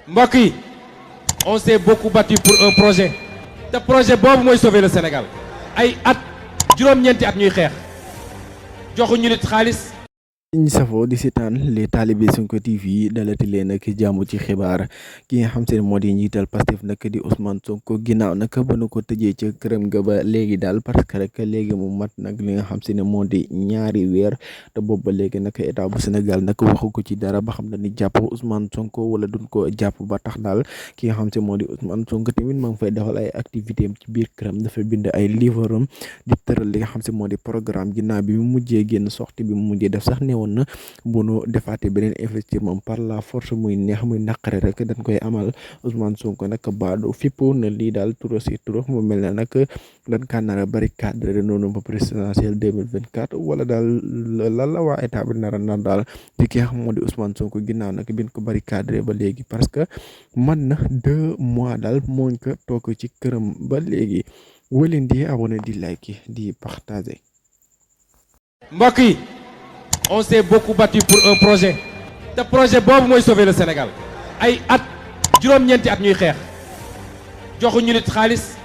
mbokk yi on s'est beaucoup battu pour un projet te projet boobu mooy sauver le Sénégal ay at juróom-ñeenti at ñuy xeex joxuñu nit xaalis. ñi safoo di seetaan les talibé Sonko TV dalati leen nag jàmm ci xibaar ki nga xam se ne moo di njiital Pastef nag di Ousmane Sonko ginnaaw nag ba nu ko tëjee ca këram ga ba léegi daal parce que rek léegi mu mat nag li nga xam se ne moo di ñaari weer te boobu ba léegi nag état bu Sénégal nag waxu ko ci dara ba xam na ni jàpp Ousmane Sonko wala duñ ko jàpp ba tax daal ki nga xam se moo di Ousmane Sonko tamit ma ngi fay defal ay activité am ci biir këram dafa bind ay livre am di tëral li nga xam se moo di programme ginnaaw bi mu mujjee génn sortie bi mu mujjee def sax ne na bu nu defaatee beneen investissement par la force muy neex muy naqare rek dañ koy amal Ousmane Sonko nag baadu fippu na lii daal turo si turo mu mel ne nag dañ kaa nar a bari cadre noonu ba présidentielle 2024 wala daal lan la waa état bi nar a nar daal di ki nga xam moo di Ousmane Sonko ginnaaw nag bin ko bari cadre ba léegi parce que man na 2 mois daal mooñ ko toog ci këram ba léegi wëleen di abonné di like di partager. mbokk yi on s'est beaucoup battu pour un projet te projet boobu mooy sauver le Sénégal ay at juróom-ñeenti at ñuy xeex joxuñu nit xaalis